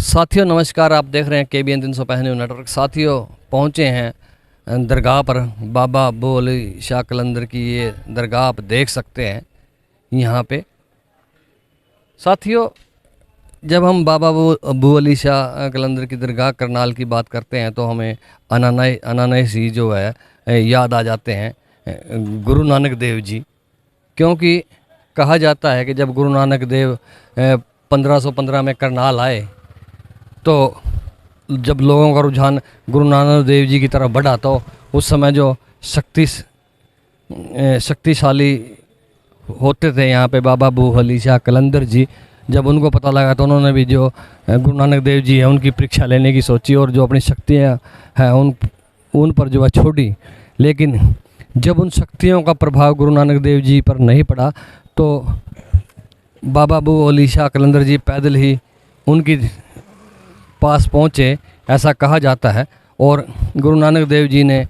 साथियों नमस्कार। आप देख रहे हैं KBN 365 न्यूज़ नेटवर्क। साथियों पहुंचे हैं दरगाह पर। बाबा अब्बू अली शाह कलंदर की ये दरगाह आप देख सकते हैं यहाँ पे। साथियों जब हम बाबा अब्बू अली शाह कलंदर की दरगाह करनाल की बात करते हैं तो हमें अनानय सी जो है याद आ जाते हैं गुरु नानक देव जी। क्योंकि कहा जाता है कि जब गुरु नानक देव 1515 में करनाल आए तो जब लोगों का रुझान गुरु नानक देव जी की तरफ बढ़ा तो उस समय जो शक्तिशाली होते थे यहाँ पे बाबा अब्बू अली शाह कलंदर जी, जब उनको पता लगा तो उन्होंने भी जो गुरु नानक देव जी है उनकी परीक्षा लेने की सोची और जो अपनी शक्तियाँ हैं उन पर जो है छोड़ी। लेकिन जब उन शक्तियों का प्रभाव गुरु नानक देव जी पर नहीं पड़ा तो बाबा अब्बू अली शाह कलंदर जी पैदल ही उनकी पास पहुँचे, ऐसा कहा जाता है। और गुरु नानक देव जी ने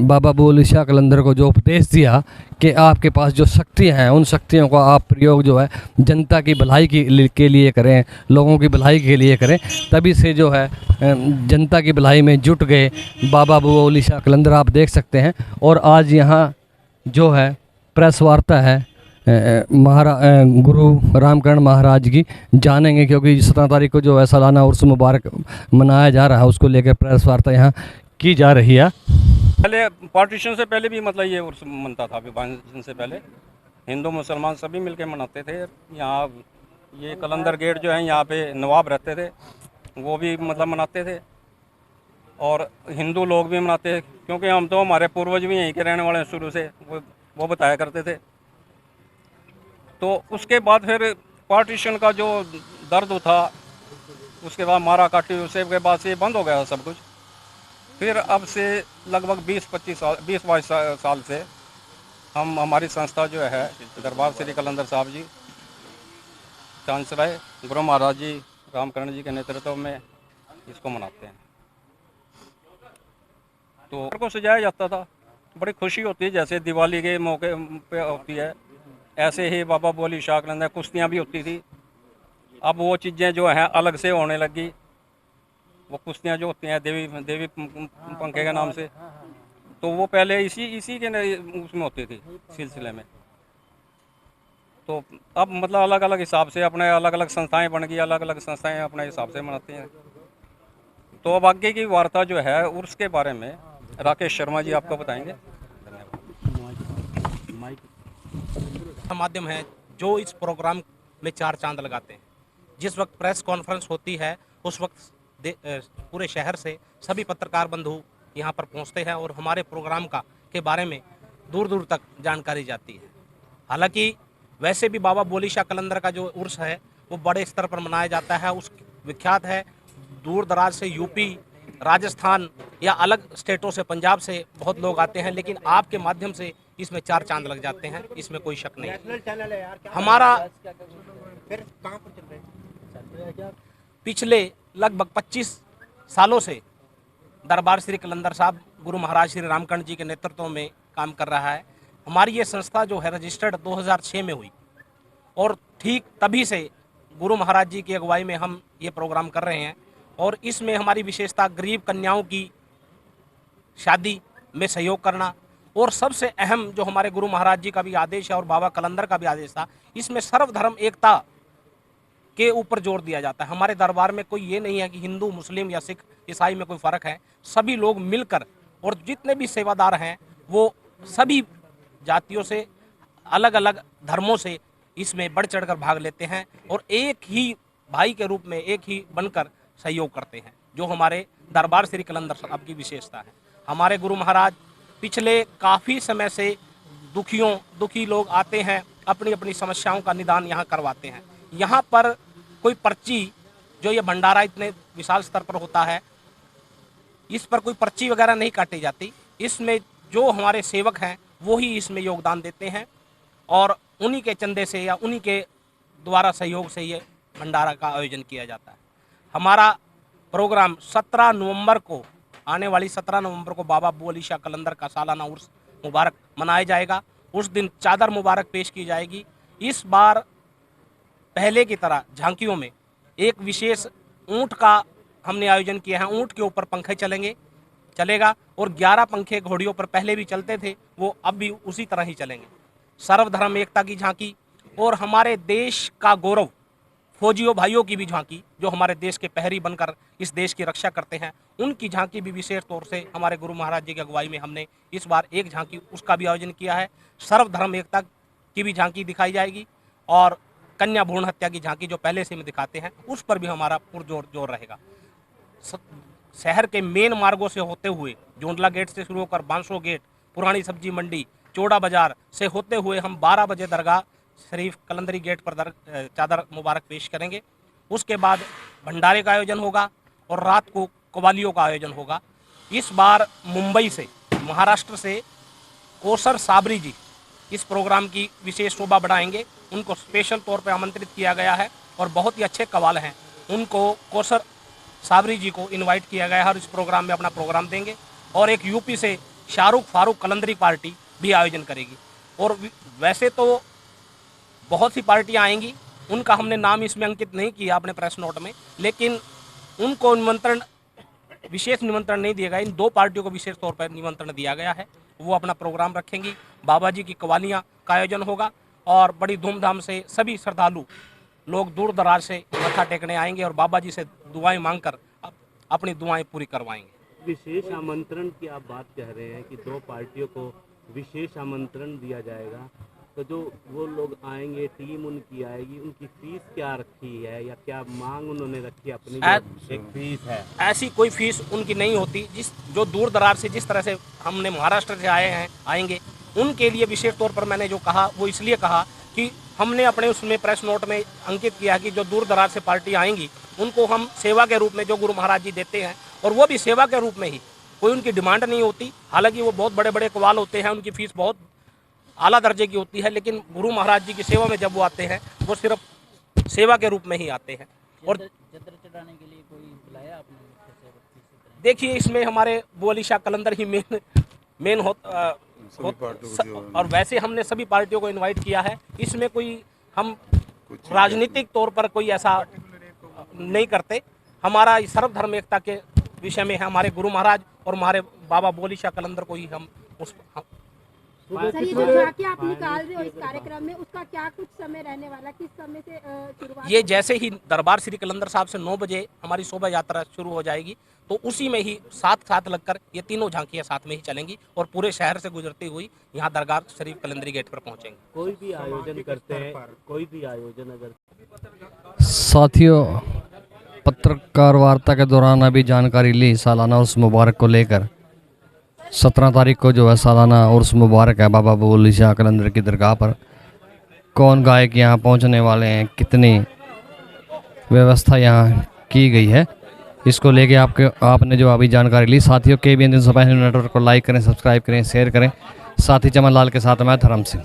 बाबा अब्बू अली शाह कलंदर को जो उपदेश दिया कि आपके पास जो शक्तियाँ हैं उन शक्तियों का आप प्रयोग जो है जनता की भलाई के लिए करें, लोगों की भलाई के लिए करें। तभी से जो है जनता की भलाई में जुट गए बाबा अब्बू अली शाह कलंदर, आप देख सकते हैं। और आज यहाँ जो है प्रेस वार्ता है गुरु रामकरण महाराज की जानेंगे, क्योंकि 17 तारीख को जो है सालाना उर्स मुबारक मनाया जा रहा है, उसको लेकर प्रेस वार्ता यहाँ की जा रही है। पहले पार्टीशन से पहले भी मतलब ये उर्स मनता था, विभाजन से पहले हिंदू मुसलमान सभी मिलके मनाते थे। यहाँ ये कलंदर गेट जो है यहाँ पे नवाब रहते थे, वो भी मतलब मनाते थे और हिंदू लोग भी मनाते थे, क्योंकि हम तो हमारे पूर्वज भी यहीं के रहने वाले हैं शुरू से, वो बताया करते थे। तो उसके बाद फिर पार्टीशन का जो दर्द था, उसके बाद मारा काटी, उसके बाद से बंद हो गया सब कुछ। फिर अब से लगभग 20-22 साल से हमारी संस्था जो है दरबार श्री कलंदर साहब जी चांसराय गुरु महाराज जी रामकरण जी के नेतृत्व में इसको मनाते हैं। तो को सजाया जाता था, बड़ी खुशी होती है, जैसे दिवाली के मौके पे होती है ऐसे ही बाबा अब्बू अली शाह कलंदर कुश्तियाँ भी होती थी। अब वो चीज़ें जो हैं अलग से होने लगी। वो कुश्तियाँ जो होती हैं देवी पंखे के नाम से, तो वो पहले इसी के उसमें होती थी सिलसिले में। तो अब मतलब अलग अलग हिसाब से अपने अलग अलग संस्थाएं बन गई, अलग अलग संस्थाएं अपने हिसाब से मनाती हैं। तो अब आगे की वार्ता जो है उर्स के बारे में राकेश शर्मा जी आपको बताएंगे। माध्यम है जो इस प्रोग्राम में चार चांद लगाते हैं। जिस वक्त प्रेस कॉन्फ्रेंस होती है उस वक्त पूरे शहर से सभी पत्रकार बंधु यहाँ पर पहुँचते हैं और हमारे प्रोग्राम के बारे में दूर दूर तक जानकारी जाती है। हालांकि वैसे भी बाबा अब्बू अली शाह कलंदर का जो उर्स है वो बड़े स्तर पर मनाया जाता है, उस विख्यात है। दूर दराज से यूपी, राजस्थान या अलग स्टेटों से, पंजाब से बहुत लोग आते हैं, लेकिन आपके माध्यम से इसमें चार चांद लग जाते हैं, इसमें कोई शक नहीं। हमारा पिछले लगभग 25 सालों से दरबार श्री कलंदर साहब गुरु महाराज श्री रामकरण जी के नेतृत्व में काम कर रहा है। हमारी ये संस्था जो है रजिस्टर्ड 2006 में हुई और ठीक तभी से गुरु महाराज जी की अगुवाई में हम ये प्रोग्राम कर रहे हैं। और इसमें हमारी विशेषता गरीब कन्याओं की शादी में सहयोग करना, और सबसे अहम जो हमारे गुरु महाराज जी का भी आदेश है और बाबा कलंदर का भी आदेश था, इसमें सर्वधर्म एकता के ऊपर जोर दिया जाता है। हमारे दरबार में कोई ये नहीं है कि हिंदू, मुस्लिम या सिख, ईसाई में कोई फ़र्क है। सभी लोग मिलकर, और जितने भी सेवादार हैं वो सभी जातियों से, अलग अलग धर्मों से इसमें बढ़ चढ़कर भाग लेते हैं और एक ही भाई के रूप में एक ही बनकर सहयोग करते हैं, जो हमारे दरबार श्री कलंदर साहब की विशेषता है। हमारे गुरु महाराज पिछले काफ़ी समय से दुखी लोग आते हैं, अपनी अपनी समस्याओं का निदान यहाँ करवाते हैं। यहाँ पर कोई पर्ची, जो ये भंडारा इतने विशाल स्तर पर होता है, इस पर कोई पर्ची वगैरह नहीं काटी जाती। इसमें जो हमारे सेवक हैं वो ही इसमें योगदान देते हैं और उन्हीं के चंदे से या उन्हीं के द्वारा सहयोग से ये भंडारा का आयोजन किया जाता है। हमारा प्रोग्राम 17 नवंबर को, आने वाली 17 नवंबर को बाबा अब्बू अली शाह कलंदर का सालाना उर्स मुबारक मनाया जाएगा। उस दिन चादर मुबारक पेश की जाएगी। इस बार पहले की तरह झांकियों में एक विशेष ऊंट का हमने आयोजन किया है, ऊंट के ऊपर पंखे चलेगा और 11 पंखे घोड़ियों पर पहले भी चलते थे, वो अब भी उसी तरह ही चलेंगे। सर्वधर्म एकता की झांकी और हमारे देश का गौरव फौजियों भाइयों की भी झांकी, जो हमारे देश के प्रहरी बनकर इस देश की रक्षा करते हैं, उनकी झांकी भी विशेष तौर से हमारे गुरु महाराज जी की अगुवाई में हमने इस बार एक झांकी उसका भी आयोजन किया है। सर्वधर्म एकता की भी झांकी दिखाई जाएगी और कन्या भ्रूण हत्या की झांकी जो पहले से हम दिखाते हैं उस पर भी हमारा पुरजोर रहेगा। शहर के मेन मार्गों से होते हुए जोंडला गेट से शुरू होकर बांसो गेट, पुरानी सब्जी मंडी, चौड़ा बाजार से होते हुए हम 12 बजे दरगाह शरीफ कलंदरी गेट पर चादर मुबारक पेश करेंगे। उसके बाद भंडारे का आयोजन होगा और रात को कव्वालियों का आयोजन होगा। इस बार मुंबई से, महाराष्ट्र से कोसर साबरी जी इस प्रोग्राम की विशेष शोभा बढ़ाएंगे। उनको स्पेशल तौर पर आमंत्रित किया गया है और बहुत ही अच्छे कव्वाल हैं। उनको कोसर साबरी जी को इनवाइट किया गया है और इस प्रोग्राम में अपना प्रोग्राम देंगे। और एक यूपी से शाहरुख फारूक कलंदरी पार्टी भी आयोजन करेगी। और वैसे तो बहुत सी पार्टियां आएंगी, उनका हमने नाम इसमें अंकित नहीं किया अपने प्रेस नोट में, लेकिन उनको विशेष निमंत्रण नहीं दिया गया। इन 2 पार्टियों को विशेष तौर पर निमंत्रण दिया गया है, वो अपना प्रोग्राम रखेंगी। बाबा जी की कव्वालियाँ का आयोजन होगा और बड़ी धूमधाम से सभी श्रद्धालु लोग दूर दराज से मत्था टेकने आएंगे और बाबा जी से दुआएं मांगकर अपनी दुआएं पूरी करवाएंगे। विशेष आमंत्रण की आप बात कह रहे हैं कि 2 पार्टियों को विशेष आमंत्रण दिया जाएगा, तो जो वो लोग आएंगे, टीम उनकी आएगी, उनकी फीस क्या रखी है या क्या मांग उन्होंने रखी अपनी एक फीस है? ऐसी कोई फीस उनकी नहीं होती। जो दूर दराज से जिस तरह से हमने महाराष्ट्र से आएंगे उनके लिए विशेष तौर पर मैंने जो कहा वो इसलिए कहा कि हमने अपने उसमें प्रेस नोट में अंकित किया कि जो दूर दराज से पार्टी आएंगी उनको हम सेवा के रूप में जो गुरु महाराज जी देते हैं, और वो भी सेवा के रूप में ही, कोई उनकी डिमांड नहीं होती। हालांकि वो बहुत बड़े बड़े कव्वाल होते हैं, उनकी फीस बहुत आला दर्जे की होती है, लेकिन गुरु महाराज जी की सेवा में जब वो आते हैं वो सिर्फ सेवा के रूप में ही आते हैं। और चद्दर चढ़ाने के लिए कोई बुलाया आपने? देखिए, इसमें हमारे वो अली शाह कलंदर ही मेन और वैसे हमने सभी पार्टियों को इनवाइट किया है। इसमें कोई हम राजनीतिक तौर पर कोई ऐसा नहीं करते। हमारा सर्वधर्म एकता के विषय में है, हमारे गुरु महाराज और हमारे बाबा बोली शाह कलंदर को ही हम सर, ये जो झांकी आप निकाल रहे हो इस कार्यक्रम में, उसका क्या कुछ समय रहने वाला, किस समय से शुरुआत? ये जैसे ही दरबार श्री कलंदर साहब से 9 बजे हमारी शोभा यात्रा शुरू हो जाएगी, तो उसी में ही साथ लगकर ये तीनों झांकियां साथ में ही चलेंगी और पूरे शहर से गुजरती हुई यहाँ दरगाह शरीफ कलंदरी गेट पर पहुँचेंगे। कोई भी आयोजन करते हैं, कोई भी आयोजन अगर साथियों, पत्रकार वार्ता के दौरान अभी जानकारी ली सालाना उर्स मुबारक को लेकर। 17 तारीख को जो है सालाना उर्स मुबारक है बाबा बुगुल शाह कलंदर की दरगाह पर। कौन गायक यहाँ पहुँचने वाले हैं, कितनी व्यवस्था यहाँ की गई है, इसको लेके आपने जो अभी जानकारी ली। साथियों, KBN न्यूज़ नेटवर्क को लाइक करें, सब्सक्राइब करें, शेयर करें। साथी चमन लाल के साथ मैं धर्म सिंह।